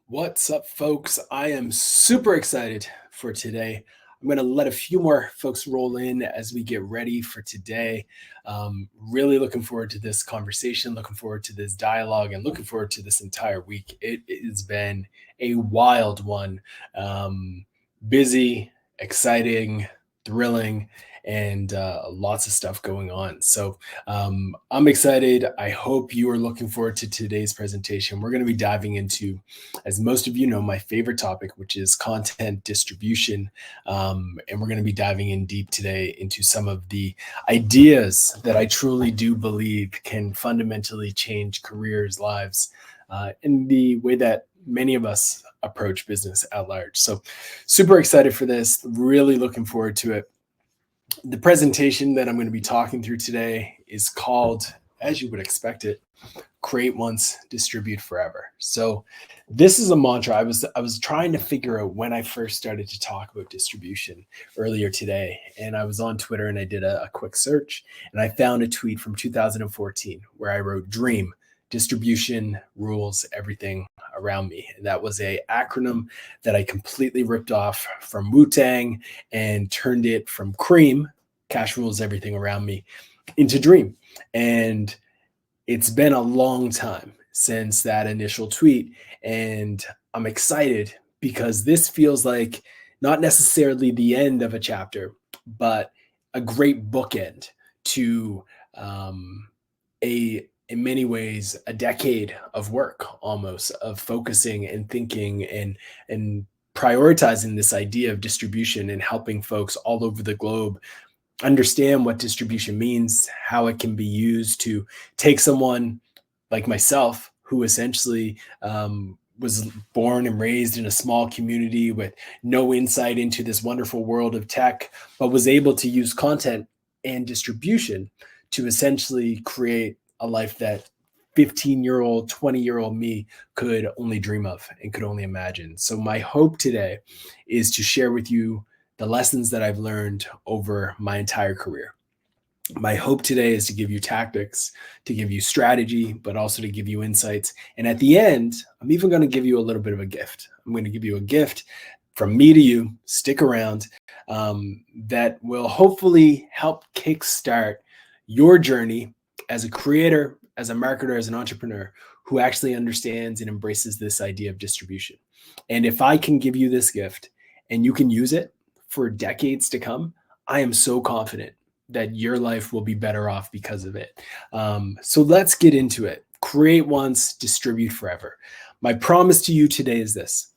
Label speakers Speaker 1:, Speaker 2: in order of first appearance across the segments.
Speaker 1: What's up, folks? I am super excited for today. I'm going to let a few more folks roll in as we get ready for today. Really looking forward to this conversation, looking forward to this dialogue, and looking forward to this entire week. It has been a wild one. Busy, exciting, thrilling, and lots of stuff going on. So I'm excited. I hope you are looking forward to today's presentation. We're going to be diving into, as most of you know, my favorite topic, which is content distribution. And we're going to be diving in deep today into some of the ideas that I truly do believe can fundamentally change careers, lives, in the way that many of us approach business at large. So super excited for this, really looking forward to it. The presentation that I'm going to be talking through today is called, as you would expect it, Create Once, Distribute Forever. So this is a mantra I was trying to figure out when I first started to talk about distribution earlier today. And I was on Twitter and I did a quick search and I found a tweet from 2014 where I wrote, "Dream, distribution rules everything around me." And that was a acronym that I completely ripped off from Wu-Tang and turned it from Cream, cash rules everything around me, into Dream. And it's been a long time since that initial tweet, and I'm excited because this feels like not necessarily the end of a chapter, but a great bookend to in many ways, a decade of work, almost, of focusing and thinking and prioritizing this idea of distribution and helping folks all over the globe understand what distribution means, how it can be used to take someone like myself, who essentially was born and raised in a small community with no insight into this wonderful world of tech, but was able to use content and distribution to essentially create a life that 15-year-old, 20-year-old me could only dream of and could only imagine. So my hope today is to share with you the lessons that I've learned over my entire career. My hope today is to give you tactics, to give you strategy, but also to give you insights. And at the end, I'm even going to give you a little bit of a gift. I'm going to give you a gift from me to you. Stick around. That will hopefully help kickstart your journey as a creator, as a marketer, as an entrepreneur who actually understands and embraces this idea of distribution. And if I can give you this gift and you can use it for decades to come, I am so confident that your life will be better off because of it. So let's get into it. Create once, distribute forever. My promise to you today is this: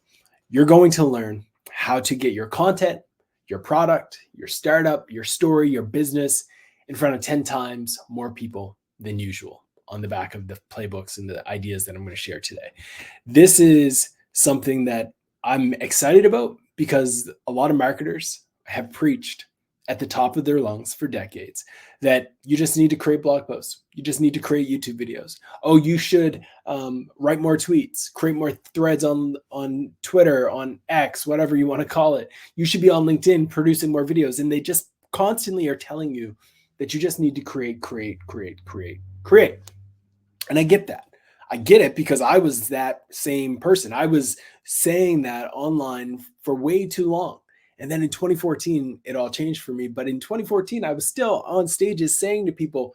Speaker 1: you're going to learn how to get your content, your product, your startup, your story, your business in front of 10 times more people than usual on the back of the playbooks and the ideas that I'm going to share today. This is something that I'm excited about because a lot of marketers have preached at the top of their lungs for decades that you just need to create blog posts. You just need to create YouTube videos. Oh, you should write more tweets, create more threads on Twitter, on X, whatever you want to call it. You should be on LinkedIn producing more videos. And they just constantly are telling you that you just need to create. And I get that. I get it because I was that same person. I was saying that online for way too long. And then in 2014, it all changed for me. But in 2014, I was still on stages saying to people,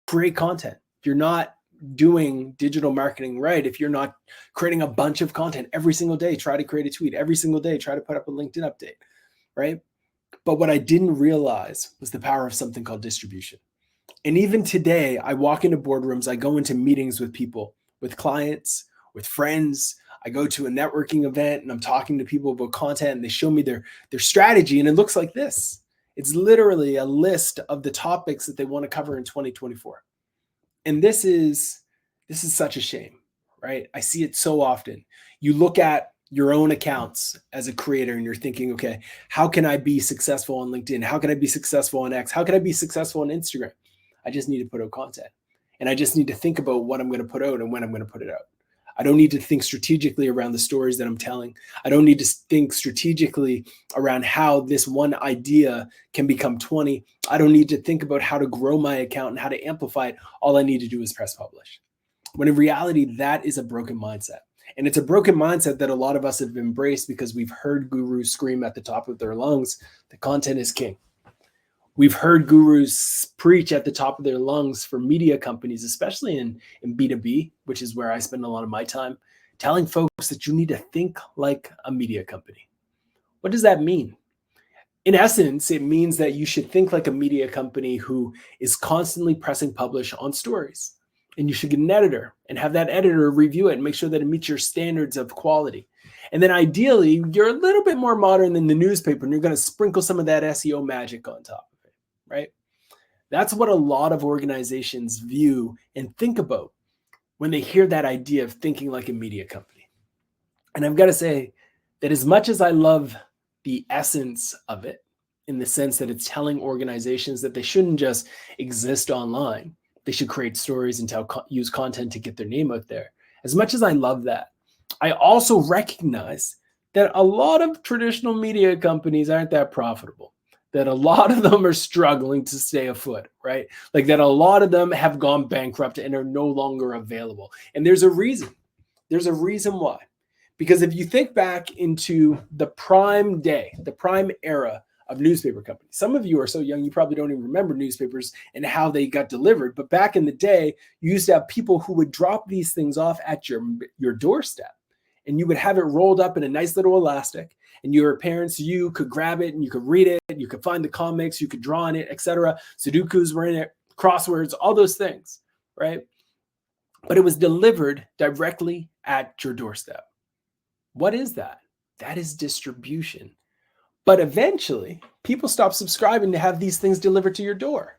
Speaker 1: create content. You're not doing digital marketing right if you're not creating a bunch of content every single day. Try to create a tweet every single day. Try to put up a LinkedIn update, right? But what I didn't realize was the power of something called distribution. And even today, I walk into boardrooms, I go into meetings with people, with clients, with friends. I go to a networking event and I'm talking to people about content and they show me their strategy and it looks like this. It's literally a list of the topics that they want to cover in 2024. And this is such a shame, right? I see it so often. You look at your own accounts as a creator and you're thinking, okay, how can I be successful on LinkedIn? How can I be successful on X? How can I be successful on Instagram? I just need to put out content. And I just need to think about what I'm going to put out and when I'm going to put it out. I don't need to think strategically around the stories that I'm telling. I don't need to think strategically around how this one idea can become 20. I don't need to think about how to grow my account and how to amplify it. All I need to do is press publish. When in reality, that is a broken mindset. And it's a broken mindset that a lot of us have embraced because we've heard gurus scream at the top of their lungs that content is king. We've heard gurus preach at the top of their lungs for media companies, especially in B2B, which is where I spend a lot of my time, telling folks that you need to think like a media company. What does that mean? In essence, it means that you should think like a media company who is constantly pressing publish on stories. And you should get an editor and have that editor review it and make sure that it meets your standards of quality. And then ideally, you're a little bit more modern than the newspaper, and you're going to sprinkle some of that SEO magic on top of it, right? That's what a lot of organizations view and think about when they hear that idea of thinking like a media company. And I've got to say that as much as I love the essence of it, in the sense that it's telling organizations that they shouldn't just exist online, they should create stories and use content to get their name out there. As much as I love that, I also recognize that a lot of traditional media companies aren't that profitable, that a lot of them are struggling to stay afloat, right? Like that a lot of them have gone bankrupt and are no longer available. And there's a reason. There's a reason why. Because if you think back into the prime day, the prime era of newspaper companies, some of you are so young, you probably don't even remember newspapers and how they got delivered. But back in the day, you used to have people who would drop these things off at your doorstep, and you would have it rolled up in a nice little elastic, and your parents, you could grab it and you could read it, you could find the comics, you could draw in it, etc. Sudokus were in it, crosswords, all those things, right? But it was delivered directly at your doorstep. What is that? That is distribution. But eventually, people stopped subscribing to have these things delivered to your door.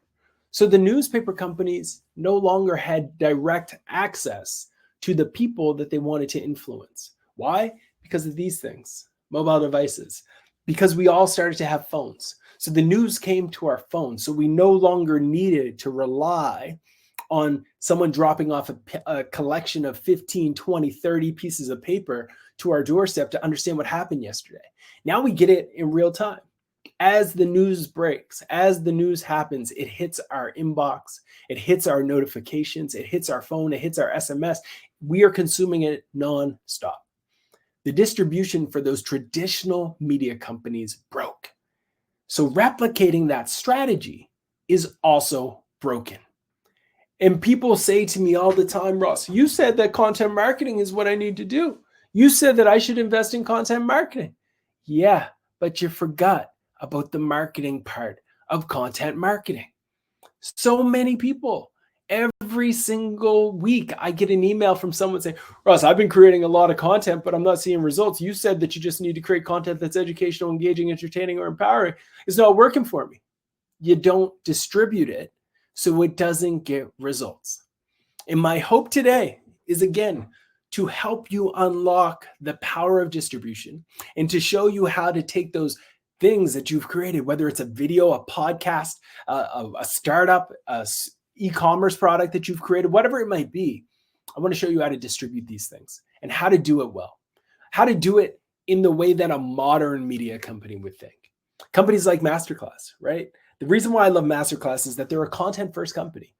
Speaker 1: So the newspaper companies no longer had direct access to the people that they wanted to influence. Why? Because of these things, mobile devices, because we all started to have phones. So the news came to our phones. So we no longer needed to rely on someone dropping off a collection of 15, 20, 30 pieces of paper to our doorstep to understand what happened yesterday. Now we get it in real time. As the news breaks, as the news happens, it hits our inbox, it hits our notifications, it hits our phone, it hits our SMS. We are consuming it nonstop. The distribution for those traditional media companies broke. So replicating that strategy is also broken. And people say to me all the time, Ross, you said that content marketing is what I need to do. You said that I should invest in content marketing. Yeah, but you forgot about the marketing part of content marketing. So many people, every single week, I get an email from someone saying, Ross, I've been creating a lot of content, but I'm not seeing results. You said that you just need to create content that's educational, engaging, entertaining, or empowering. It's not working for me. You don't distribute it, so it doesn't get results. And my hope today is, again, to help you unlock the power of distribution and to show you how to take those things that you've created, whether it's a video, a podcast, a startup, e-commerce product that you've created, whatever it might be. I want to show you how to distribute these things and how to do it well, how to do it in the way that a modern media company would think. Companies like MasterClass, right? The reason why I love MasterClass is that they're a content-first company.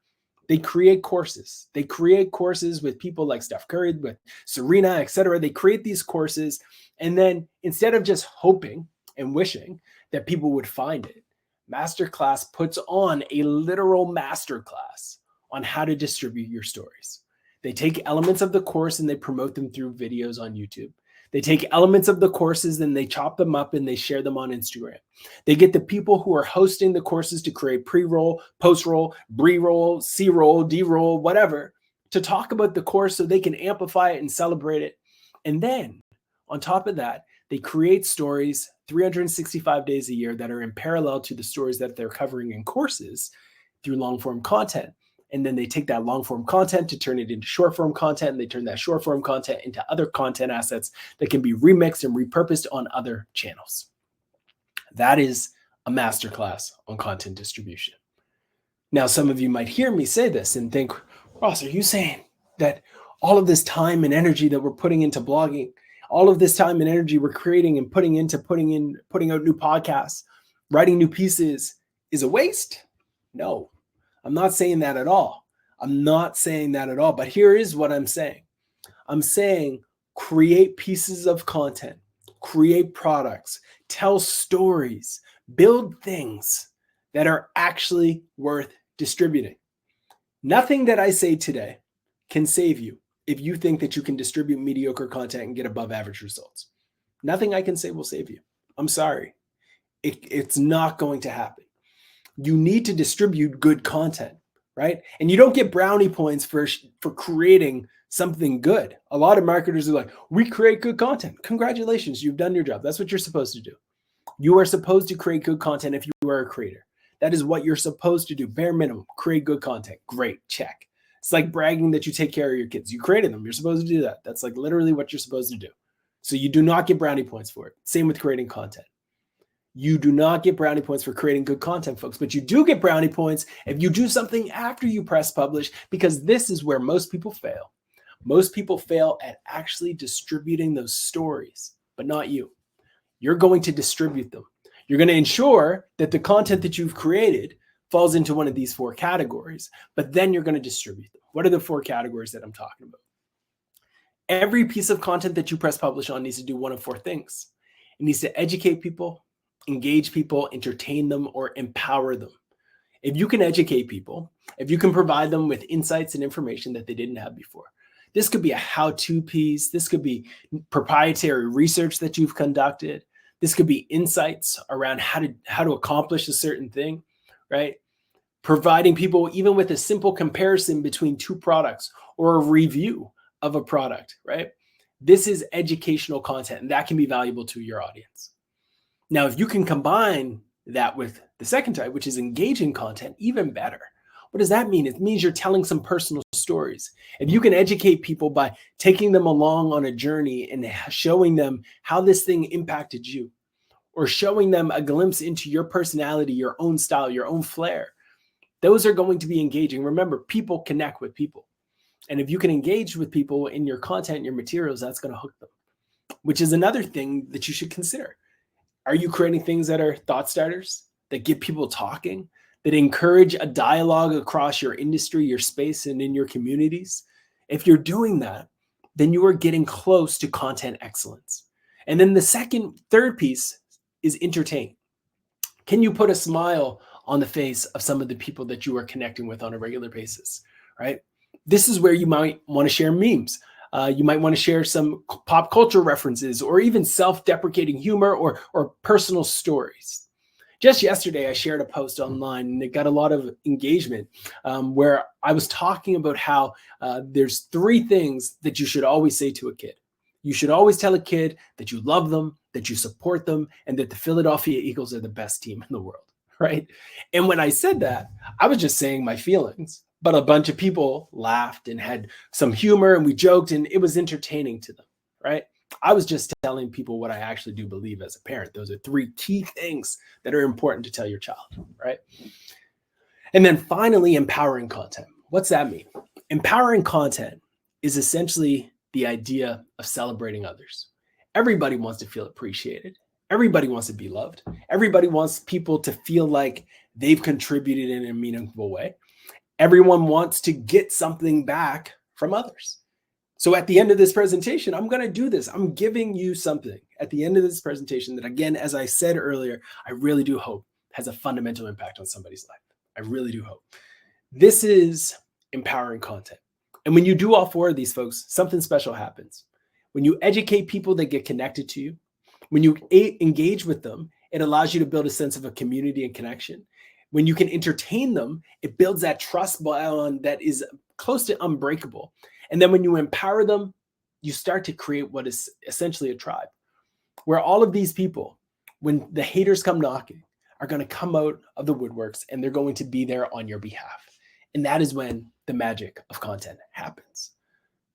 Speaker 1: They create courses. They create courses with people like Steph Curry, with Serena, etc. They create these courses, and then instead of just hoping and wishing that people would find it, MasterClass puts on a literal masterclass on how to distribute your stories. They take elements of the course and they promote them through videos on YouTube. They take elements of the courses and they chop them up and they share them on Instagram. They get the people who are hosting the courses to create pre-roll, post-roll, pre-roll, C-roll, D-roll, whatever, to talk about the course so they can amplify it and celebrate it. And then on top of that, they create stories 365 days a year that are in parallel to the stories that they're covering in courses through long-form content. And then they take that long-form content to turn it into short-form content, and they turn that short-form content into other content assets that can be remixed and repurposed on other channels. That is a masterclass on content distribution. Now, some of you might hear me say this and think, Ross, are you saying that all of this time and energy that we're putting into blogging, all of this time and energy we're creating and putting out new podcasts, writing new pieces is a waste? No. I'm not saying that at all. I'm not saying that at all. But here is what I'm saying. I'm saying Create pieces of content, create products, tell stories, build things that are actually worth distributing. Nothing that I say today can save you if you think that you can distribute mediocre content and get above average results. Nothing I can say will save you. I'm sorry. It's not going to happen. You need to distribute good content, right? And you don't get brownie points for creating something good. A lot of marketers are like, we create good content. Congratulations, you've done your job. That's what you're supposed to do. You are supposed to create good content if you are a creator. That is what you're supposed to do. Bare minimum, create good content. Great, check. It's like bragging that you take care of your kids. You created them. You're supposed to do that. That's like literally what you're supposed to do. So you do not get brownie points for it. Same with creating content. You do not get brownie points for creating good content, folks, but you do get brownie points if you do something after you press publish, because this is where most people fail. Most people fail at actually distributing those stories, but not you. You're going to distribute them. You're going to ensure that the content that you've created falls into one of these 4 categories, but then you're going to distribute them. What are the 4 categories that I'm talking about? Every piece of content that you press publish on needs to do one of 4 things. It needs to educate people, engage people, entertain them, or empower them. If you can educate people, if you can provide them with insights and information that they didn't have before, this could be a how-to piece. This could be proprietary research that you've conducted. This could be insights around how to accomplish a certain thing, right? Providing people even with a simple comparison between 2 products or a review of a product, right? This is educational content, and that can be valuable to your audience. Now, if you can combine that with the second type, which is engaging content, even better. What does that mean? It means you're telling some personal stories. If you can educate people by taking them along on a journey and showing them how this thing impacted you, or showing them a glimpse into your personality, your own style, your own flair, those are going to be engaging. Remember, people connect with people. And if you can engage with people in your content, your materials, that's going to hook them, which is another thing that you should consider. Are you creating things that are thought starters, that get people talking, that encourage a dialogue across your industry, your space, and in your communities? If you're doing that, then you are getting close to content excellence. And then the third piece is entertain. Can you put a smile on the face of some of the people that you are connecting with on a regular basis, right? This is where you might want to share memes. You might want to share some pop culture references, or even self-deprecating humor or personal stories. Just yesterday, I shared a post online and it got a lot of engagement where I was talking about how there's 3 things that you should always say to a kid. You should always tell a kid that you love them, that you support them, and that the Philadelphia Eagles are the best team in the world, right? And when I said that, I was just saying my feelings. But a bunch of people laughed and had some humor, and we joked, and it was entertaining to them, right? I was just telling people what I actually do believe as a parent. Those are 3 key things that are important to tell your child, right? And then finally, empowering content. What's that mean? Empowering content is essentially the idea of celebrating others. Everybody wants to feel appreciated. Everybody wants to be loved. Everybody wants people to feel like they've contributed in a meaningful way. Everyone wants to get something back from others. So at the end of this presentation, I'm going to do this. I'm giving you something at the end of this presentation that, again, as I said earlier, I really do hope has a fundamental impact on somebody's life. I really do hope. This is empowering content. And when you do all 4 of these, folks, something special happens. When you educate people that get connected to you, when you engage with them, it allows you to build a sense of a community and connection. When you can entertain them, it builds that trust bond that is close to unbreakable. And then when you empower them, you start to create what is essentially a tribe, where all of these people, when the haters come knocking, are going to come out of the woodworks and they're going to be there on your behalf. And that is when the magic of content happens.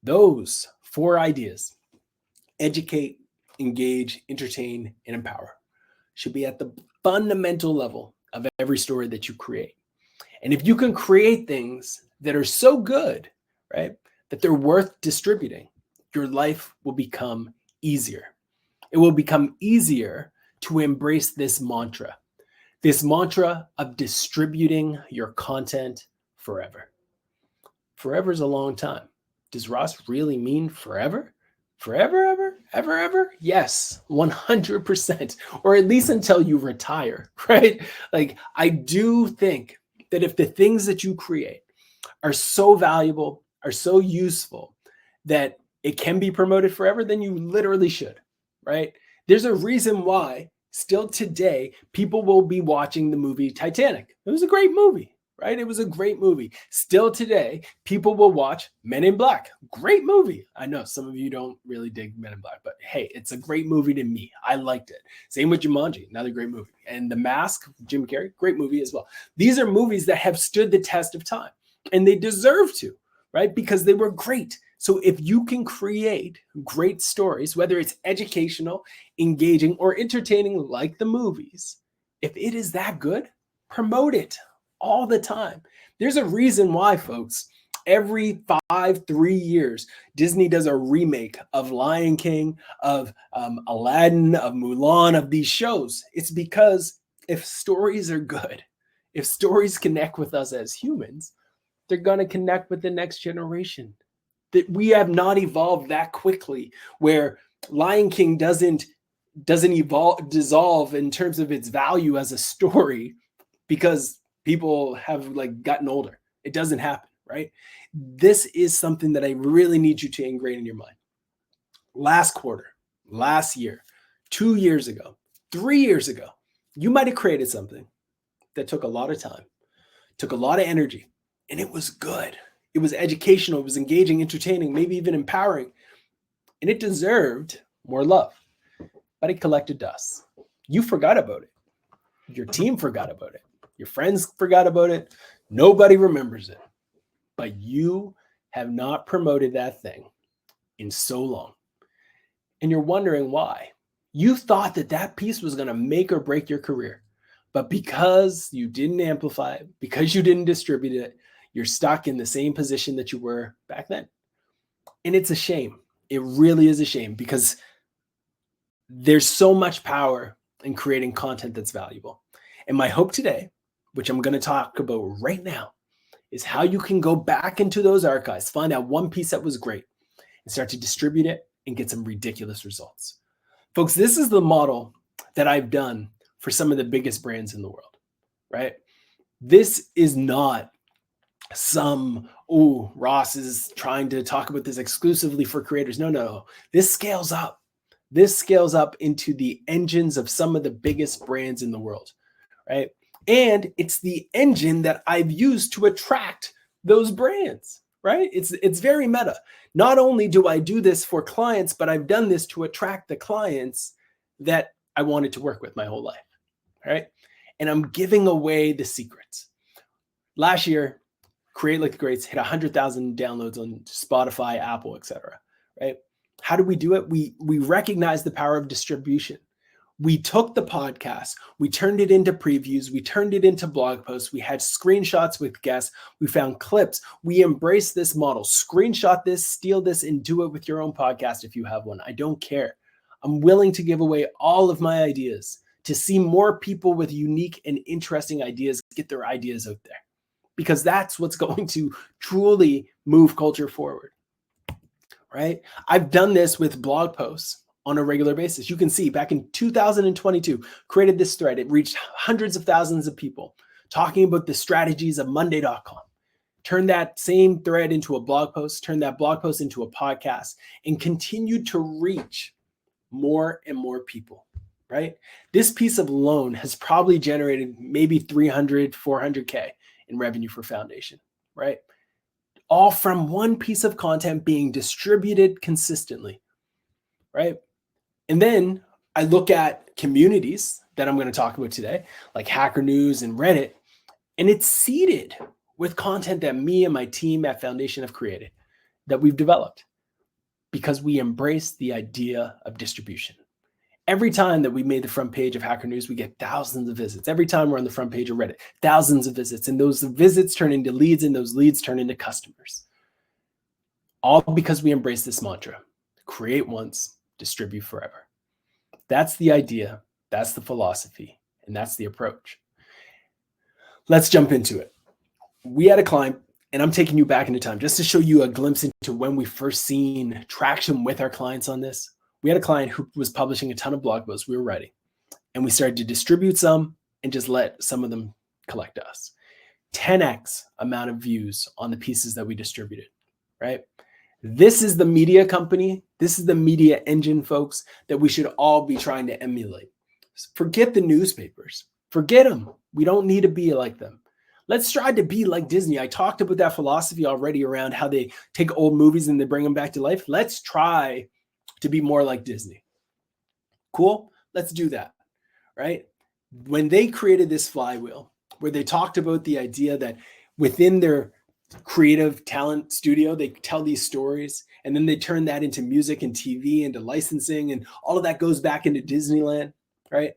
Speaker 1: Those 4 ideas, educate, engage, entertain, and empower, should be at the fundamental level of every story that you create. And if you can create things that are so good, right, that they're worth distributing, your life will become easier. It will become easier to embrace this mantra of distributing your content forever. Forever is a long time. Does Ross really mean forever? Forever, ever, ever, ever? Yes, 100%, or at least until you retire, right? Like, I do think that if the things that you create are so valuable, are so useful that it can be promoted forever, then you literally should, right? There's a reason why still today people will be watching the movie Titanic. It was a great movie, right? It was a great movie. Still today, people will watch Men in Black. Great movie. I know some of you don't really dig Men in Black, but hey, it's a great movie to me. I liked it. Same with Jumanji, another great movie. And The Mask, Jim Carrey, great movie as well. These are movies that have stood the test of time, and they deserve to, right? Because they were great. So if you can create great stories, whether it's educational, engaging, or entertaining like the movies, if it is that good, promote it all the time. There's a reason why, folks, every 3 years, Disney does a remake of Lion King, of Aladdin, of Mulan, of these shows. It's because if stories are good, if stories connect with us as humans, they're going to connect with the next generation. That we have not evolved that quickly, where Lion King doesn't dissolve in terms of its value as a story because people have like gotten older. It doesn't happen, right? This is something that I really need you to ingrain in your mind. Last quarter, last year, 2 years ago, 3 years ago, you might have created something that took a lot of time, took a lot of energy, and it was good. It was educational, it was engaging, entertaining, maybe even empowering, and it deserved more love. But it collected dust. You forgot about it. Your team forgot about it. Your friends forgot about it. Nobody remembers it. But you have not promoted that thing in so long. And you're wondering why. You thought that that piece was going to make or break your career. But because you didn't amplify it, because you didn't distribute it, you're stuck in the same position that you were back then. And it's a shame. It really is a shame, because there's so much power in creating content that's valuable. And my hope today, which I'm going to talk about right now, is how you can go back into those archives, find out one piece that was great, and start to distribute it and get some ridiculous results. Folks, this is the model that I've done for some of the biggest brands in the world, right? This is not some, Ross is trying to talk about this exclusively for creators. No. This scales up. This scales up into the engines of some of the biggest brands in the world, right? And it's the engine that I've used to attract those brands, right? It's very meta. Not only do I do this for clients, but I've done this to attract the clients that I wanted to work with my whole life, right? And I'm giving away the secrets. Last year, Create Like the Greats hit 100,000 downloads on Spotify, Apple, etc. Right? How do we do it? We recognize the power of distribution. We took the podcast, we turned it into previews, we turned it into blog posts, we had screenshots with guests, we found clips, we embraced this model. Screenshot this, steal this, and do it with your own podcast if you have one. I don't care. I'm willing to give away all of my ideas to see more people with unique and interesting ideas get their ideas out there, because that's what's going to truly move culture forward, right? I've done this with blog posts on a regular basis. You can see back in 2022, created this thread. It reached hundreds of thousands of people talking about the strategies of Monday.com. Turn that same thread into a blog post, turn that blog post into a podcast, and continue to reach more and more people, right? This piece alone has probably generated maybe 300, 400K in revenue for Foundation, right? All from one piece of content being distributed consistently, right? And then I look at communities that I'm going to talk about today, like Hacker News and Reddit, and it's seeded with content that me and my team at Foundation have created, that we've developed, because we embrace the idea of distribution. Every time that we made the front page of Hacker News, we get thousands of visits. Every time we're on the front page of Reddit, thousands of visits. And those visits turn into leads, and those leads turn into customers. All because we embrace this mantra: create once, distribute forever. That's the idea, that's the philosophy, and that's the approach. Let's jump into it. We had a client And I'm taking you back into time just to show you a glimpse into when we first seen traction with our clients on this. We had a client who was publishing a ton of blog posts we were writing, and we started to distribute some and just let some of them collect us. 10x amount of views on the pieces that we distributed, right? This is the media company. This is the media engine, folks, that we should all be trying to emulate. Forget the newspapers. Forget them. We don't need to be like them. Let's try to be like Disney. I talked about that philosophy already around how they take old movies and they bring them back to life. Let's try to be more like Disney. Cool? Let's do that, right? When they created this flywheel, where they talked about the idea that within their creative talent studio, they tell these stories, and then they turn that into music and TV, into licensing, and all of that goes back into Disneyland, right?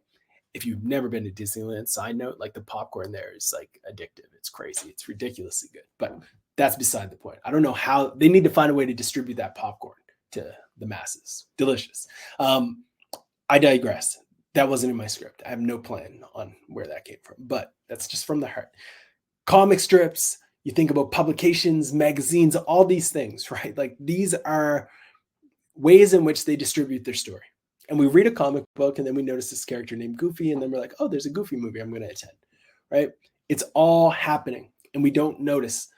Speaker 1: If you've never been to Disneyland, side note, like the popcorn there is like addictive. It's crazy. It's ridiculously good, but that's beside the point. I don't know how they need to find a way to distribute that popcorn to the masses. Delicious. I digress. That wasn't in my script. I have no plan on where that came from, but that's just from the heart. Comic strips, you think about publications, magazines, all these things, right? Like these are ways in which they distribute their story. And we read a comic book and then we notice this character named Goofy, and then we're like, oh, there's a Goofy movie I'm going to attend, right? It's all happening and we don't notice.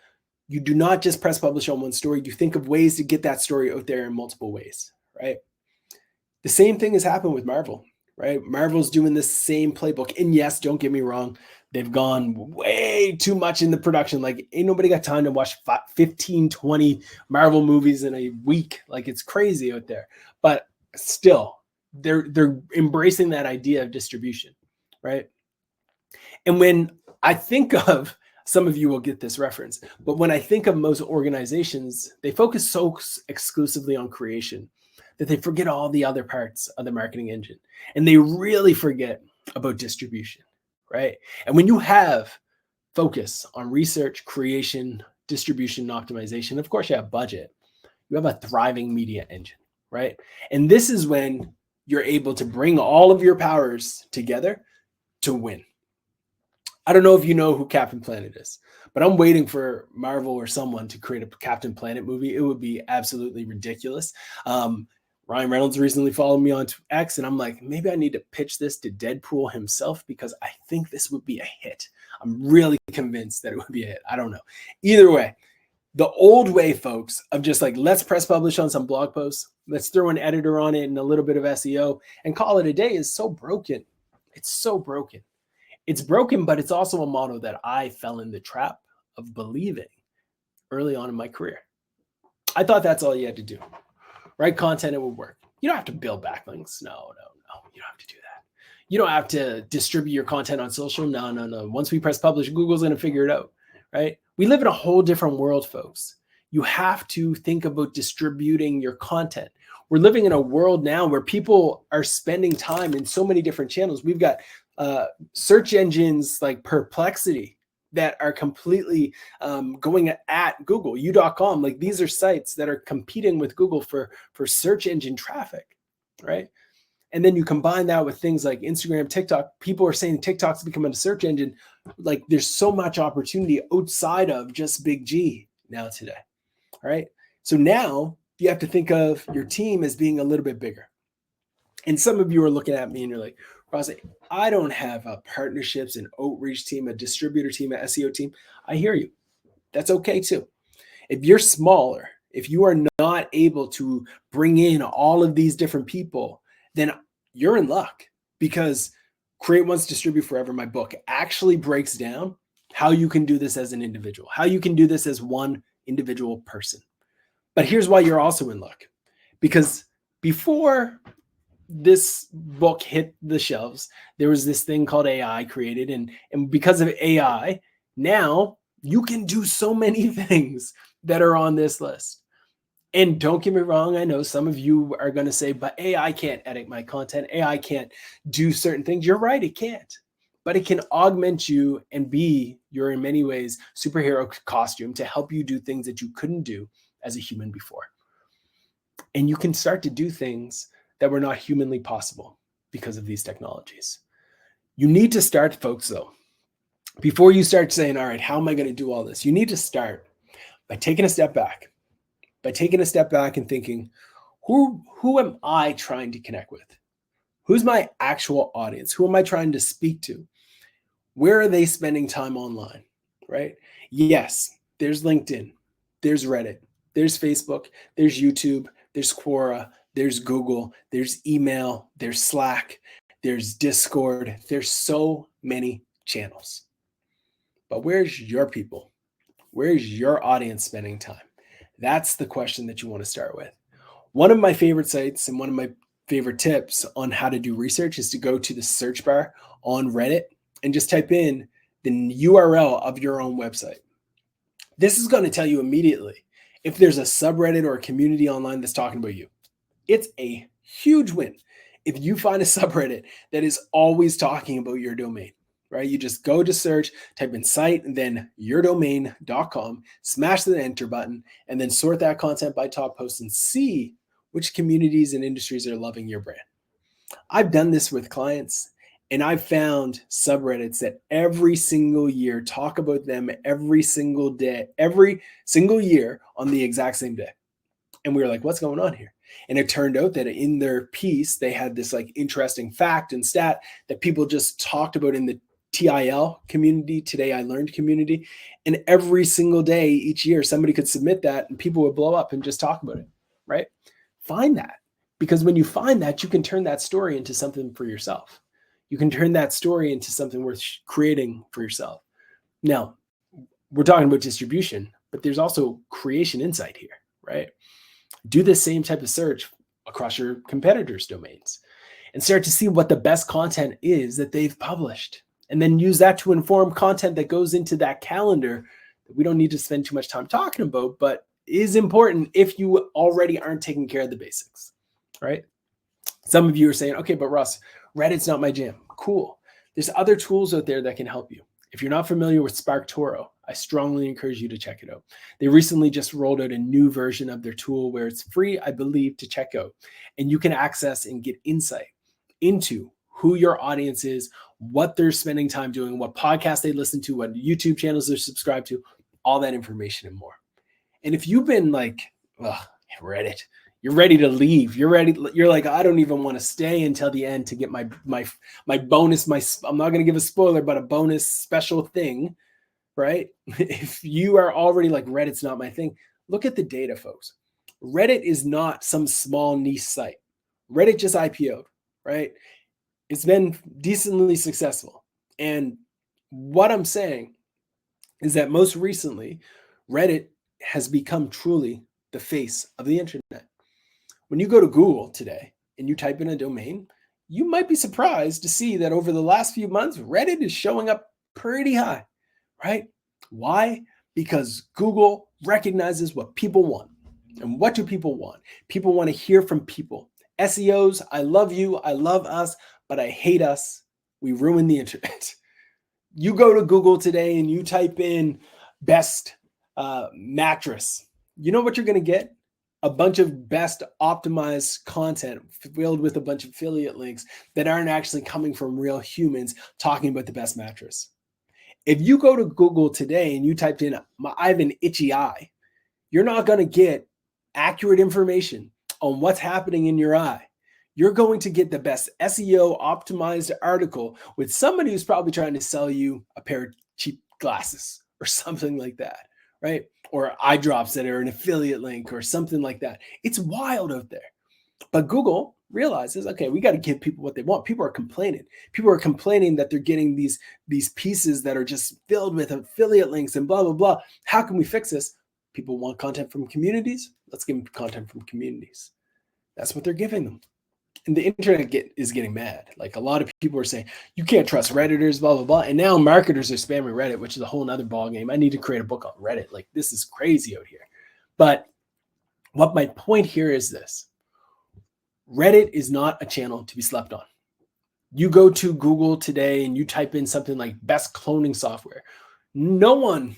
Speaker 1: You do not just press publish on one story. You think of ways to get that story out there in multiple ways, right? The same thing has happened with Marvel, right? Marvel's doing this same playbook. And yes, don't get me wrong, they've gone way too much in the production. Like ain't nobody got time to watch 15, 20 Marvel movies in a week. Like it's crazy out there. But still, they're embracing that idea of distribution, right? And when I think of, some of you will get this reference, but when I think of most organizations, they focus so exclusively on creation that they forget all the other parts of the marketing engine. And they really forget about distribution, right? And when you have focus on research, creation, distribution, and optimization, of course you have budget, you have a thriving media engine, right? And this is when you're able to bring all of your powers together to win. I don't know if you know who Captain Planet is, but I'm waiting for Marvel or someone to create a Captain Planet movie. It would be absolutely ridiculous. Ryan Reynolds recently followed me on X, and I'm like, maybe I need to pitch this to Deadpool himself because I think this would be a hit. I'm really convinced that it would be a hit. I don't know. Either way, the old way, folks, of just like, let's press publish on some blog posts, let's throw an editor on it and a little bit of SEO and call it a day is so broken. It's so broken. It's broken, but it's also a model that I fell in the trap of believing early on in my career. I thought that's all you had to do. Write content, it would work. You don't have to build backlinks. No. You don't have to do that. You don't have to distribute your content on social. No. Once we press publish, Google's going to figure it out, right? We live in a whole different world, folks. You have to think about distributing your content. We're living in a world now where people are spending time in so many different channels. We've got search engines like Perplexity that are completely going at Google, u.com. Like these are sites that are competing with Google for search engine traffic, right? And then you combine that with things like Instagram, TikTok. People are saying TikTok's becoming a search engine. Like there's so much opportunity outside of just Big G now today, all right? So now you have to think of your team as being a little bit bigger. And some of you are looking at me and you're like, Rossi, I don't have a partnerships and outreach team, a distributor team, an SEO team. I hear you. That's okay too. If you're smaller, if you are not able to bring in all of these different people, then you're in luck, because Create Once, Distribute Forever, my book, actually breaks down how you can do this as an individual, how you can do this as one individual person. But here's why you're also in luck, because before this book hit the shelves, there was this thing called AI created. And because of AI, now you can do so many things that are on this list. And don't get me wrong, I know some of you are going to say, but AI can't edit my content. AI can't do certain things. You're right, it can't. But it can augment you and be your, in many ways, superhero costume to help you do things that you couldn't do as a human before. And you can start to do things that were not humanly possible because of these technologies. You need to start, folks, though. Before you start saying, all right, how am I going to do all this? You need to start By taking a step back, and thinking, who am I trying to connect with? Who's my actual audience? Who am I trying to speak to? Where are they spending time online, right? Yes, there's LinkedIn, there's Reddit, there's Facebook, there's YouTube, there's Quora, there's Google, there's email, there's Slack, there's Discord. There's so many channels. But where's your people? Where's your audience spending time? That's the question that you want to start with. One of my favorite sites and one of my favorite tips on how to do research is to go to the search bar on Reddit and just type in the URL of your own website. This is going to tell you immediately if there's a subreddit or a community online that's talking about you. It's a huge win if you find a subreddit that is always talking about your domain, right? You just go to search, type in site, and then yourdomain.com, smash the enter button, and then sort that content by top post and see which communities and industries are loving your brand. I've done this with clients, and I've found subreddits that every single year talk about them every single day, every single year on the exact same day. And we were like, what's going on here? And it turned out that in their piece, they had this like interesting fact and stat that people just talked about in the TIL community, Today I Learned community. And every single day, each year, somebody could submit that and people would blow up and just talk about it, right? Find that. Because when you find that, you can turn that story into something for yourself. You can turn that story into something worth creating for yourself. Now, we're talking about distribution, but there's also creation insight here, right? Do the same type of search across your competitors' domains and start to see what the best content is that they've published. And then use that to inform content that goes into that calendar that we don't need to spend too much time talking about, but is important if you already aren't taking care of the basics, right? Some of you are saying, okay, but Russ, Reddit's not my jam. Cool. There's other tools out there that can help you. If you're not familiar with SparkToro, I strongly encourage you to check it out. They recently just rolled out a new version of their tool where it's free, I believe, to check out. And you can access and get insight into who your audience is, what they're spending time doing, what podcasts they listen to, what YouTube channels they're subscribed to, all that information and more. And if you've been like, Reddit, you're ready to leave. You're like, I don't even want to stay until the end to get my bonus, I'm not going to give a spoiler, but a bonus special thing, right? If you are already like, Reddit's not my thing, look at the data, folks. Reddit is not some small niche site. Reddit just IPO'd, right? It's been decently successful. And what I'm saying is that most recently, Reddit has become truly the face of the internet. When you go to Google today and you type in a domain, you might be surprised to see that over the last few months, Reddit is showing up pretty high, right? Why? Because Google recognizes what people want. And what do people want? People want to hear from people. SEOs, I love you, I love us, but I hate us. We ruin the internet. You go to Google today and you type in best mattress. You know what you're going to get? A bunch of best optimized content filled with a bunch of affiliate links that aren't actually coming from real humans talking about the best mattress. If you go to Google today and you typed in, I have an itchy eye, you're not going to get accurate information on what's happening in your eye. You're going to get the best SEO optimized article with somebody who's probably trying to sell you a pair of cheap glasses or something like that, right? Or eye drops that are an affiliate link or something like that. It's wild out there. But Google realizes, okay, we got to give people what they want. People are complaining. People are complaining that they're getting these pieces that are just filled with affiliate links and blah, blah, blah. How can we fix this? People want content from communities. Let's give them content from communities. That's what they're giving them. And the internet is getting mad. Like a lot of people are saying, you can't trust Redditors, blah, blah, blah. And now marketers are spamming Reddit, which is a whole nother ballgame. I need to create a book on Reddit. Like this is crazy out here. But what my point here is this. Reddit is not a channel to be slept on. You go to Google today and you type in something like best cloning software. No one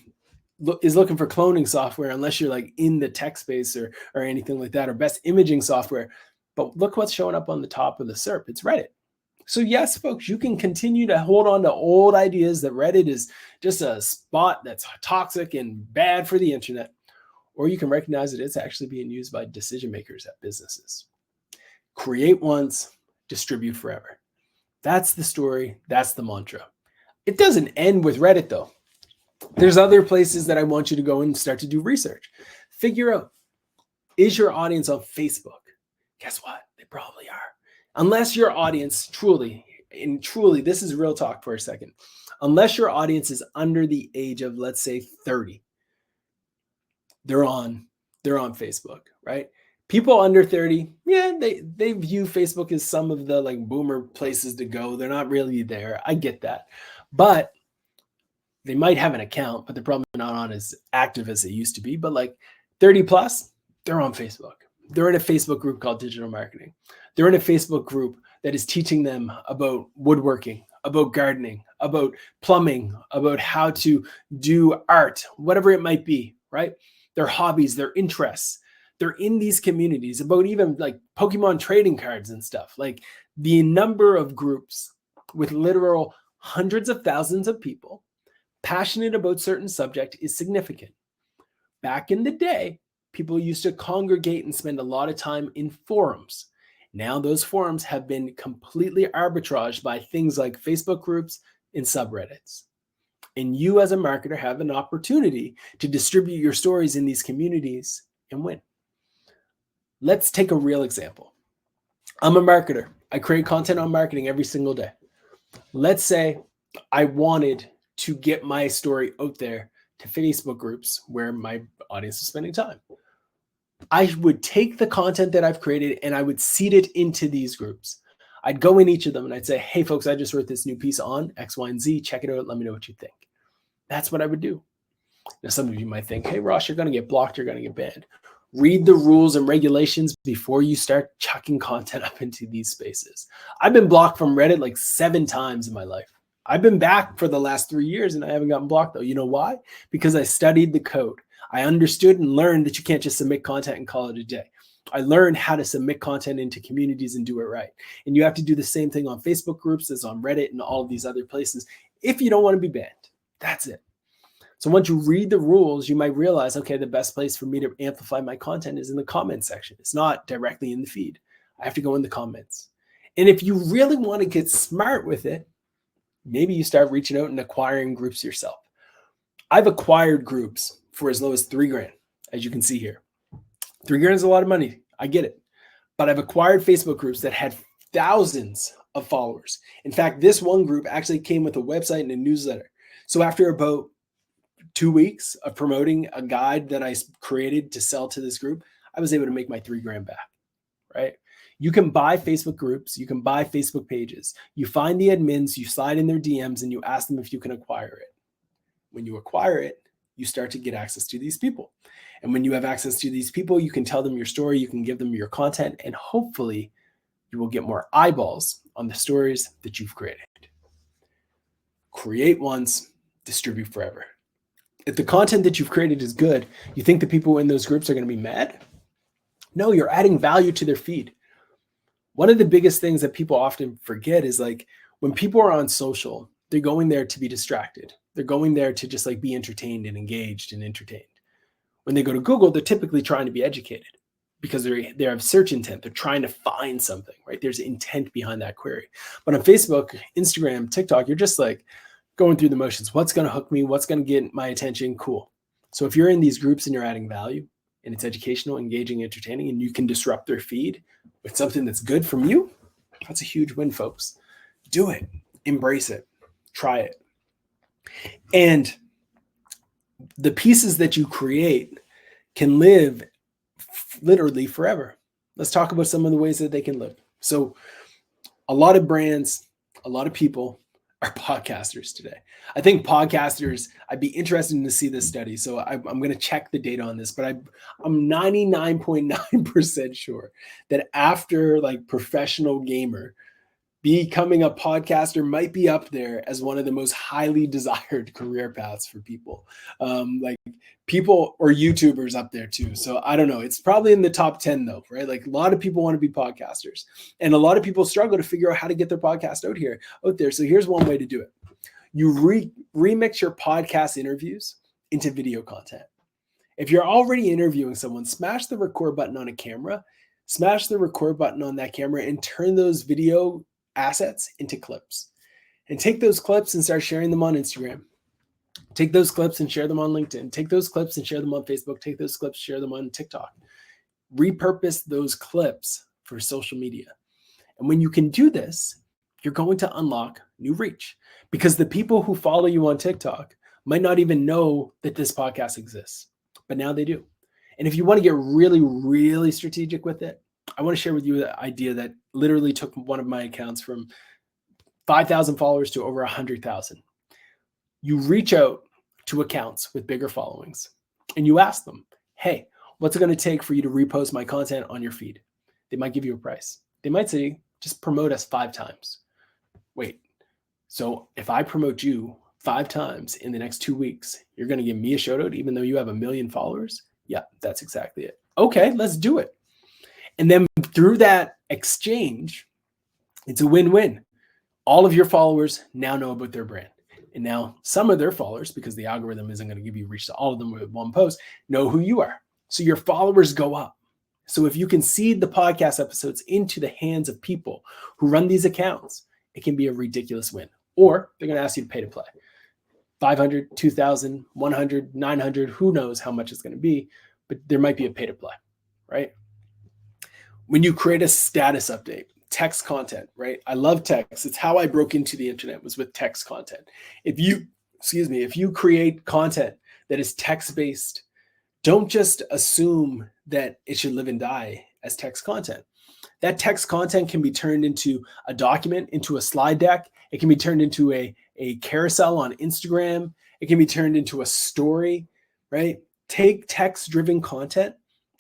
Speaker 1: is looking for cloning software unless you're like in the tech space or anything like that, or best imaging software. But look what's showing up on the top of the SERP. It's Reddit. So yes, folks, you can continue to hold on to old ideas that Reddit is just a spot that's toxic and bad for the internet. or you can recognize that it's actually being used by decision makers at businesses. Create once, distribute forever. That's the story. That's the mantra. It doesn't end with Reddit though. There's other places that I want you to go and start to do research. Figure out, is your audience on Facebook? Guess what? They probably are. Unless your audience truly, this is real talk for a second. Unless your audience is under the age of, let's say, 30, they're on Facebook, right? People under 30, yeah, they view Facebook as some of the like boomer places to go. They're not really there. I get that. But they might have an account, but they're probably not on as active as they used to be. But like 30 plus, they're on Facebook. They're in a Facebook group called Digital Marketing. They're in a Facebook group that is teaching them about woodworking, about gardening, about plumbing, about how to do art, whatever it might be, right? Their hobbies, their interests. They're in these communities about even like Pokemon trading cards and stuff. Like the number of groups with literal hundreds of thousands of people passionate about certain subject is significant. Back in the day, people used to congregate and spend a lot of time in forums. Now those forums have been completely arbitraged by things like Facebook groups and subreddits. And you as a marketer have an opportunity to distribute your stories in these communities and win. Let's take a real example. I'm a marketer. I create content on marketing every single day. Let's say I wanted to get my story out there to Facebook groups where my audience is spending time. I would take the content that I've created and I would seed it into these groups. I'd go in each of them and I'd say, hey folks, I just wrote this new piece on X, Y, and Z. Check it out. Let me know what you think. That's what I would do. Now, some of you might think, hey Ross, you're going to get blocked. You're going to get banned. Read the rules and regulations before you start chucking content up into these spaces. I've been blocked from Reddit like 7 times in my life. I've been back for the last 3 years and I haven't gotten blocked though. You know why? Because I studied the code. I understood and learned that you can't just submit content and call it a day. I learned how to submit content into communities and do it right. And you have to do the same thing on Facebook groups as on Reddit and all of these other places if you don't want to be banned. That's it. So once you read the rules, you might realize, okay, the best place for me to amplify my content is in the comment section. It's not directly in the feed. I have to go in the comments. And if you really want to get smart with it, maybe you start reaching out and acquiring groups yourself. I've acquired groups for as low as $3,000, as you can see here. $3,000 is a lot of money. I get it. But I've acquired Facebook groups that had thousands of followers. In fact, this one group actually came with a website and a newsletter. So after about 2 weeks of promoting a guide that I created to sell to this group, I was able to make my $3,000 back, right? You can buy Facebook groups. You can buy Facebook pages. You find the admins, you slide in their DMs and you ask them if you can acquire it. When you acquire it, you start to get access to these people. And when you have access to these people, you can tell them your story, you can give them your content, and hopefully you will get more eyeballs on the stories that you've created. Create once, distribute forever. If the content that you've created is good, you think the people in those groups are going to be mad? No, you're adding value to their feed. One of the biggest things that people often forget is like when people are on social, they're going there to be distracted. They're going there to just like be entertained and engaged and entertained. When they go to Google, they're typically trying to be educated because they have search intent. They're trying to find something, right? There's intent behind that query. But on Facebook, Instagram, TikTok, you're just like going through the motions. What's going to hook me? What's going to get my attention? Cool. So if you're in these groups and you're adding value and it's educational, engaging, entertaining, and you can disrupt their feed with something that's good from you, that's a huge win, folks. Do it. Embrace it. Try it. And the pieces that you create can live literally forever. Let's talk about some of the ways that they can live. So a lot of brands, a lot of people are podcasters today. I think podcasters, I'd be interested to see this study. So I'm going to check the data on this, but I'm 99.9% sure that after like professional gamer, becoming a podcaster might be up there as one of the most highly desired career paths for people. Like people or YouTubers up there too. So I don't know. It's probably in the top 10 though, right? Like a lot of people want to be podcasters and a lot of people struggle to figure out how to get their podcast out there. So here's one way to do it. You remix your podcast interviews into video content. If you're already interviewing someone, smash the record button on a camera, smash the record button on that camera and turn those video assets into clips. And take those clips and start sharing them on Instagram. Take those clips and share them on LinkedIn. Take those clips and share them on Facebook. Take those clips, share them on TikTok. Repurpose those clips for social media. And when you can do this, you're going to unlock new reach, because the people who follow you on TikTok might not even know that this podcast exists, but now they do. And if you want to get really, really strategic with it, I want to share with you the idea that literally took one of my accounts from 5,000 followers to over 100,000. You reach out to accounts with bigger followings and you ask them, hey, what's it going to take for you to repost my content on your feed? They might give you a price. They might say, just promote us 5 times. Wait, so if I promote you 5 times in the next 2 weeks, you're going to give me a shout out even though you have 1 million followers? Yeah, that's exactly it. Okay, let's do it. And then through that exchange, it's a win-win. All of your followers now know about their brand. And now some of their followers, because the algorithm isn't going to give you reach to all of them with one post, know who you are. So your followers go up. So if you can seed the podcast episodes into the hands of people who run these accounts, it can be a ridiculous win. Or they're going to ask you to pay to play. 500, 2,000, 100, 900, who knows how much it's going to be, but there might be a pay to play, right? When you create a status update, text content, right? I love text. It's how I broke into the internet, was with text content. If you create content that is text-based, don't just assume that it should live and die as text content. That text content can be turned into a document, into a slide deck. It can be turned into a carousel on Instagram. It can be turned into a story, right? Take text-driven content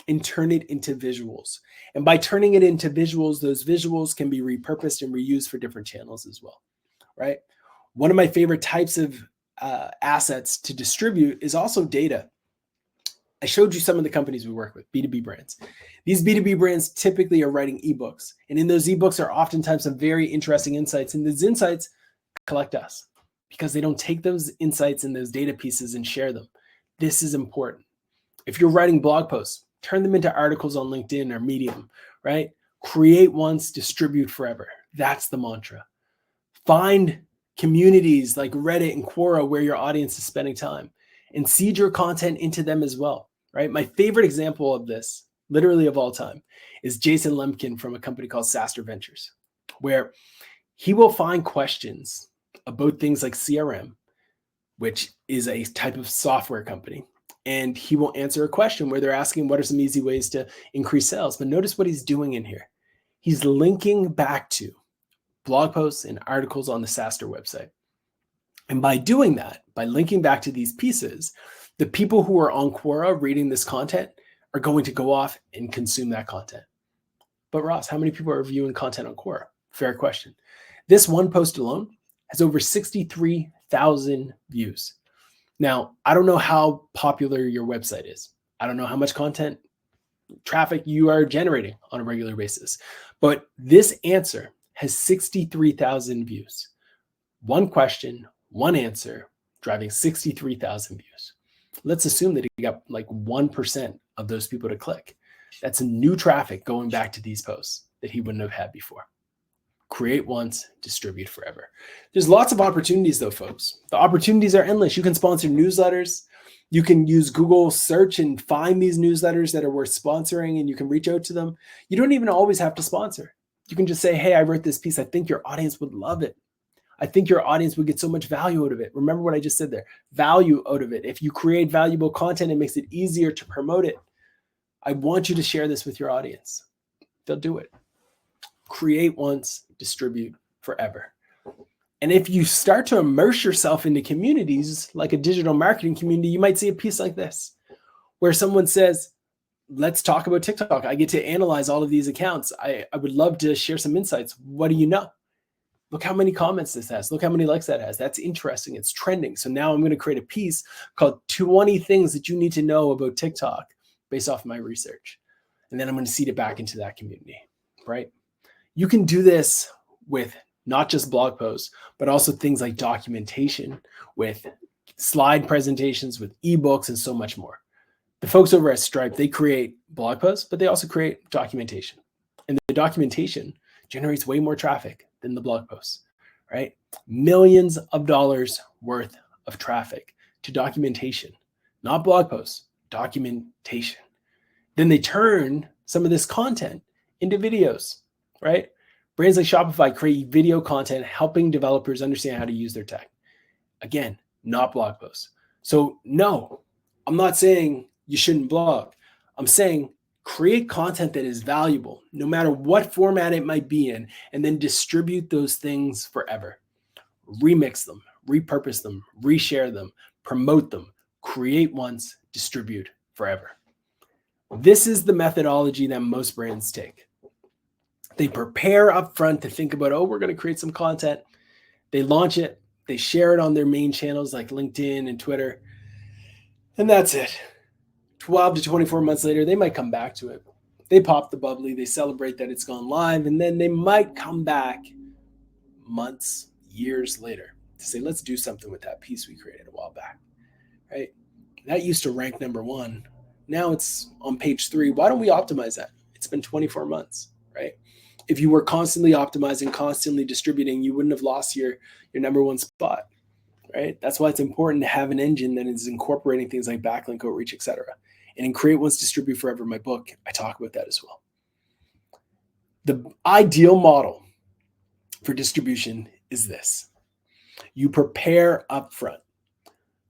Speaker 1: and turn it into visuals. And by turning it into visuals, those visuals can be repurposed and reused for different channels as well, right? One of my favorite types of assets to distribute is also data. I showed you some of the companies we work with, B2B brands. These B2B brands typically are writing ebooks. And in those ebooks are oftentimes some very interesting insights. And those insights collect us because they don't take those insights and those data pieces and share them. This is important. If you're writing blog posts, turn them into articles on LinkedIn or Medium, right? Create once, distribute forever. That's the mantra. Find communities like Reddit and Quora where your audience is spending time and seed your content into them as well, right? My favorite example of this, literally of all time, is Jason Lemkin from a company called Saster Ventures, where he will find questions about things like CRM, which is a type of software company. And he will answer a question where they're asking, what are some easy ways to increase sales? But notice what he's doing in here. He's linking back to blog posts and articles on the Saster website. And by doing that, by linking back to these pieces, the people who are on Quora reading this content are going to go off and consume that content. But Ross, how many people are viewing content on Quora? Fair question. This one post alone has over 63,000 views. Now, I don't know how popular your website is. I don't know how much content traffic you are generating on a regular basis, but this answer has 63,000 views. One question, one answer, driving 63,000 views. Let's assume that he got like 1% of those people to click. That's new traffic going back to these posts that he wouldn't have had before. Create once, distribute forever. There's lots of opportunities though, folks. The opportunities are endless. You can sponsor newsletters. You can use Google search and find these newsletters that are worth sponsoring and you can reach out to them. You don't even always have to sponsor. You can just say, hey, I wrote this piece. I think your audience would love it. I think your audience would get so much value out of it. Remember what I just said there, value out of it. If you create valuable content, it makes it easier to promote it. I want you to share this with your audience. They'll do it. Create once, distribute forever. And if you start to immerse yourself into communities like a digital marketing community, you might see a piece like this, where someone says, let's talk about TikTok. I get to analyze all of these accounts. I would love to share some insights. What do you know? Look how many comments this has. Look how many likes that has. That's interesting. It's trending. So now I'm going to create a piece called 20 things that you need to know about TikTok based off of my research. And then I'm going to seed it back into that community, right? You can do this with not just blog posts, but also things like documentation, with slide presentations, with ebooks, and so much more. The folks over at Stripe, they create blog posts, but they also create documentation. And the documentation generates way more traffic than the blog posts, right? Millions of dollars worth of traffic to documentation, not blog posts, documentation. Then they turn some of this content into videos, right? Brands like Shopify create video content helping developers understand how to use their tech. Again, not blog posts. So no, I'm not saying you shouldn't blog. I'm saying create content that is valuable, no matter what format it might be in, and then distribute those things forever. Remix them, repurpose them, reshare them, promote them, create once, distribute forever. This is the methodology that most brands take. They prepare upfront to think about, oh, we're going to create some content. They launch it. They share it on their main channels like LinkedIn and Twitter. And that's it. 12 to 24 months later, they might come back to it. They pop the bubbly. They celebrate that it's gone live. And then they might come back months, years later to say, let's do something with that piece we created a while back, right? That used to rank number 1. Now it's on page 3. Why don't we optimize that? It's been 24 months, right? If you were constantly optimizing, constantly distributing, you wouldn't have lost your number 1 spot, right? That's why it's important to have an engine that is incorporating things like backlink, outreach, etc. And in Create Once, Distribute Forever, my book, I talk about that as well. The ideal model for distribution is this. You prepare upfront.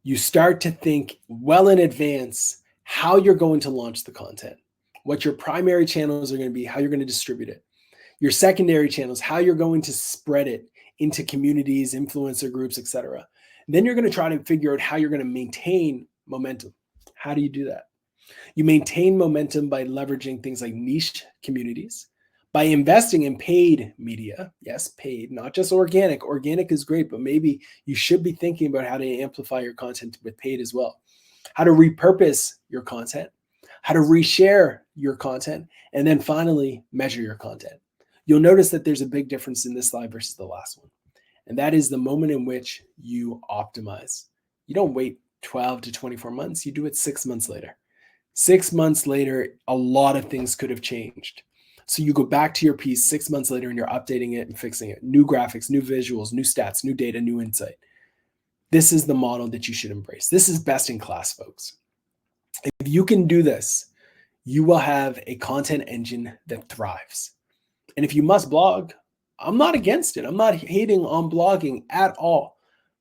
Speaker 1: You start to think well in advance how you're going to launch the content, what your primary channels are going to be, how you're going to distribute it, your secondary channels, how you're going to spread it into communities, influencer groups, etc. Then you're going to try to figure out how you're going to maintain momentum. How do you do that? You maintain momentum by leveraging things like niche communities, by investing in paid media. Yes, paid, not just organic. Organic is great, but maybe you should be thinking about how to amplify your content with paid as well. How to repurpose your content, how to reshare your content, and then finally measure your content. You'll notice that there's a big difference in this slide versus the last one. And that is the moment in which you optimize. You don't wait 12 to 24 months. You do it 6 months later. 6 months later, a lot of things could have changed. So you go back to your piece 6 months later and you're updating it and fixing it. New graphics, new visuals, new stats, new data, new insight. This is the model that you should embrace. This is best in class, folks. If you can do this, you will have a content engine that thrives. And if you must blog, I'm not against it. I'm not hating on blogging at all,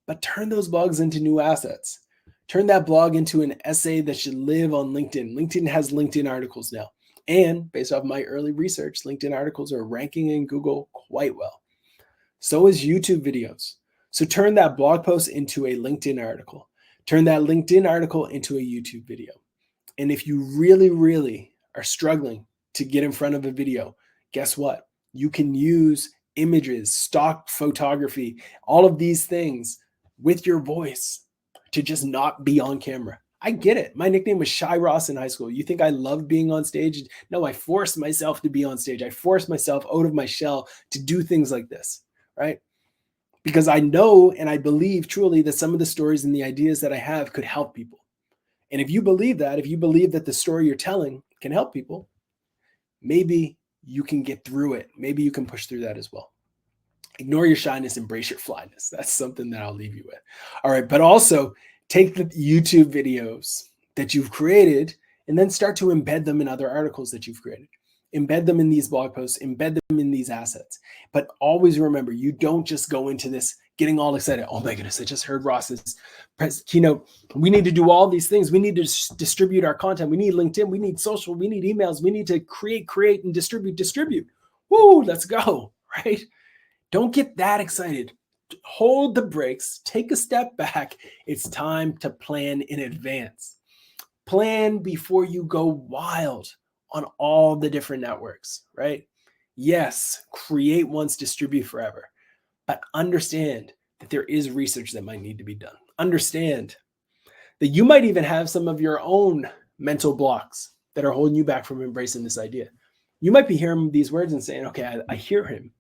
Speaker 1: but turn those blogs into new assets. Turn that blog into an essay that should live on LinkedIn. LinkedIn has LinkedIn articles now. And based off my early research, LinkedIn articles are ranking in Google quite well. So is YouTube videos. So turn that blog post into a LinkedIn article. Turn that LinkedIn article into a YouTube video. And if you really, really are struggling to get in front of a video, guess what? You can use images, stock photography, all of these things with your voice to just not be on camera. I get it. My nickname was Shy Ross in high school. You think I loved being on stage? No, I forced myself to be on stage. I forced myself out of my shell to do things like this, right? Because I know and I believe truly that some of the stories and the ideas that I have could help people. And if you believe that, if you believe that the story you're telling can help people, maybe you can get through it. Maybe you can push through that as well. Ignore your shyness, embrace your flyness. That's something that I'll leave you with. All right, but also take the YouTube videos that you've created and then start to embed them in other articles that you've created. Embed them in these blog posts, embed them in these assets. But always remember, you don't just go into this getting all excited. Oh my goodness, I just heard Ross's keynote. We need to do all these things. We need to distribute our content. We need LinkedIn. We need social. We need emails. We need to create, and distribute. Woo, let's go, right? Don't get that excited. Hold the brakes. Take a step back. It's time to plan in advance. Plan before you go wild on all the different networks, right? Yes, create once, distribute forever. But understand that there is research that might need to be done. Understand that you might even have some of your own mental blocks that are holding you back from embracing this idea. You might be hearing these words and saying, okay, I hear him,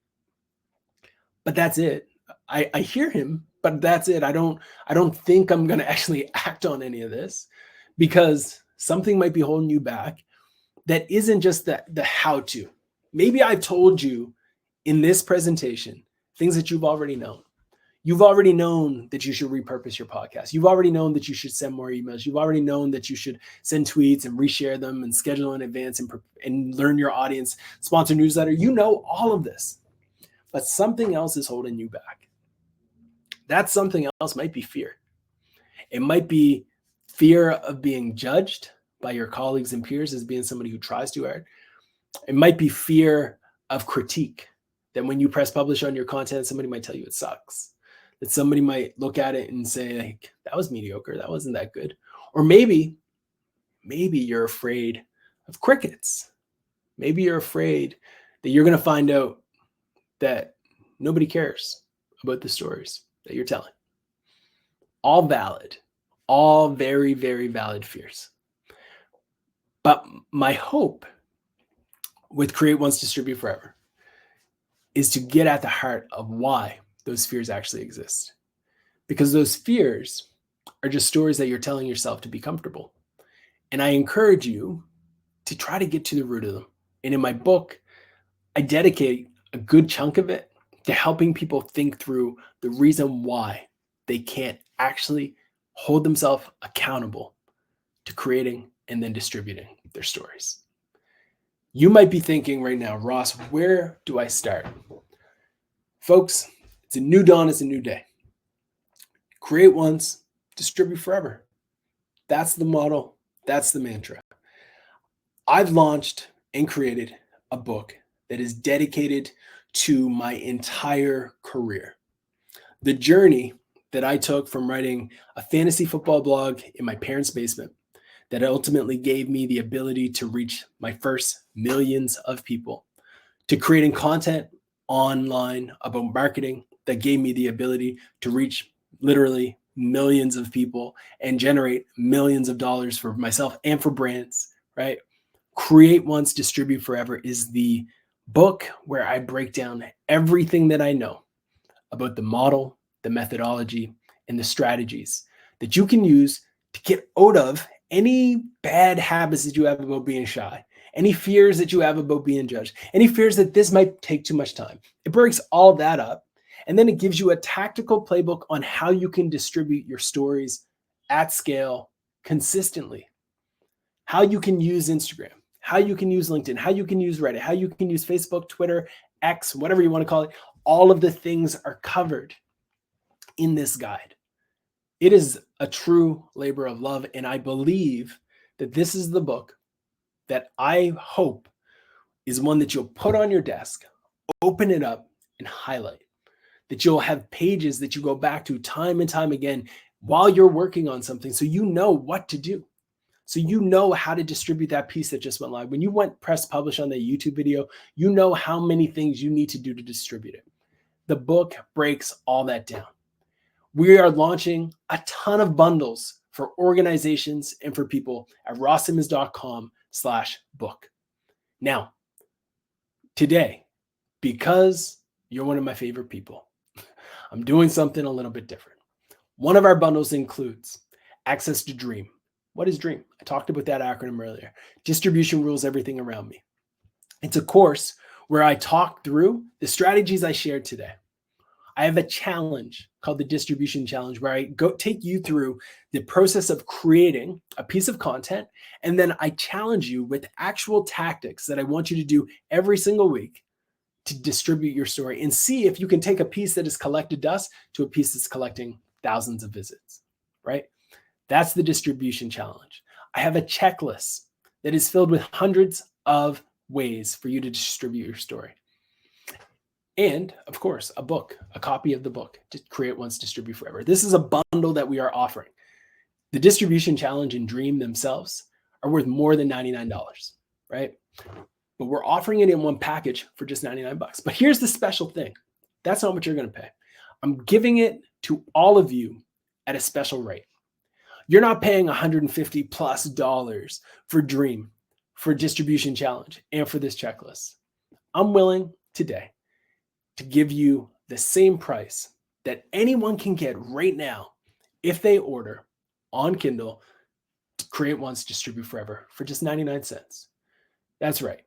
Speaker 1: but that's it. I hear him, but that's it. I don't think I'm going to actually act on any of this because something might be holding you back that isn't just the how to. Maybe I've told you in this presentation things that you've already known. You've already known that you should repurpose your podcast. You've already known that you should send more emails. You've already known that you should send tweets and reshare them and schedule in advance and learn your audience, sponsor newsletter. You know all of this, but something else is holding you back. That something else might be fear. It might be fear of being judged by your colleagues and peers as being somebody who tries too hard. It might be fear of critique, that when you press publish on your content, somebody might tell you it sucks. That somebody might look at it and say, like, that was mediocre, that wasn't that good. Or maybe you're afraid of crickets. Maybe you're afraid that you're going to find out that nobody cares about the stories that you're telling. All valid, all very, very valid fears. But my hope with Create Once, Distribute Forever is to get at the heart of why those fears actually exist. Because those fears are just stories that you're telling yourself to be comfortable. And I encourage you to try to get to the root of them. And in my book, I dedicate a good chunk of it to helping people think through the reason why they can't actually hold themselves accountable to creating and then distributing their stories. You might be thinking right now, Ross, where do I start? Folks, it's a new dawn, it's a new day. Create once, distribute forever. That's the model, that's the mantra. I've launched and created a book that is dedicated to my entire career. The journey that I took from writing a fantasy football blog in my parents' basement that ultimately gave me the ability to reach my first millions of people, to creating content online about marketing that gave me the ability to reach literally millions of people and generate millions of dollars for myself and for brands, right? Create Once, Distribute Forever is the book where I break down everything that I know about the model, the methodology, and the strategies that you can use to get out of any bad habits that you have about being shy, any fears that you have about being judged, any fears that this might take too much time. It breaks all that up. And then it gives you a tactical playbook on how you can distribute your stories at scale consistently, how you can use Instagram, how you can use LinkedIn, how you can use Reddit, how you can use Facebook, Twitter, X, whatever you want to call it. All of the things are covered in this guide. It is a true labor of love. And I believe that this is the book that I hope is one that you'll put on your desk, open it up and highlight, that you'll have pages that you go back to time and time again while you're working on something. So you know what to do. So you know how to distribute that piece that just went live. When you press publish on that YouTube video, you know how many things you need to do to distribute it. The book breaks all that down. We are launching a ton of bundles for organizations and for people at rosssimmons.com/book. Now, today, because you're one of my favorite people, I'm doing something a little bit different. One of our bundles includes access to Dream. What is Dream? I talked about that acronym earlier. Distribution rules everything around me. It's a course where I talk through the strategies I shared today. I have a challenge called the Distribution Challenge where I take you through the process of creating a piece of content. And then I challenge you with actual tactics that I want you to do every single week to distribute your story and see if you can take a piece that has collected dust to a piece that's collecting thousands of visits, right? That's the Distribution Challenge. I have a checklist that is filled with hundreds of ways for you to distribute your story. And of course, a book, a copy of the book, to Create Once, Distribute Forever. This is a bundle that we are offering. The Distribution Challenge and Dream themselves are worth more than $99, right? But we're offering it in one package for just $99. But here's the special thing. That's not what you're going to pay. I'm giving it to all of you at a special rate. You're not paying $150+ for Dream, for Distribution Challenge, and for this checklist. I'm willing today to give you the same price that anyone can get right now if they order on Kindle Create once, distribute forever for just 99 cents. That's right.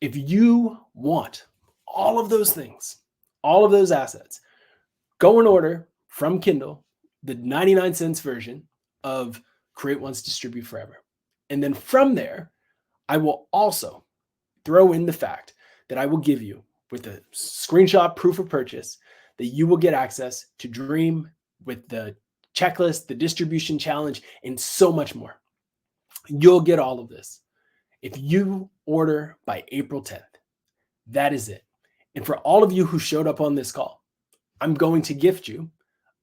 Speaker 1: If you want all of those things, all of those assets, go and order from Kindle the 99 cents version of Create Once, Distribute Forever. And then from there, I will also throw in the fact that I will give you with a screenshot proof of purchase that you will get access to Dream with the checklist, the distribution challenge, and so much more. You'll get all of this if you order by April 10th. That is it. And for all of you who showed up on this call, I'm going to gift you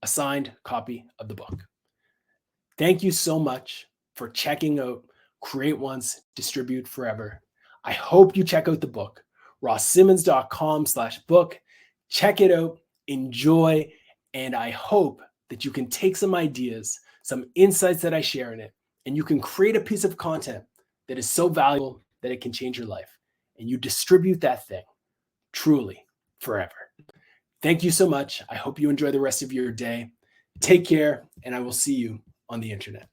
Speaker 1: a signed copy of the book. Thank you so much for checking out Create Once, Distribute Forever. I hope you check out the book, rosssimmons.com/book. Check it out, enjoy, and I hope that you can take some ideas, some insights that I share in it, and you can create a piece of content that is so valuable that it can change your life. And you distribute that thing truly forever. Thank you so much. I hope you enjoy the rest of your day. Take care, and I will see you on the internet.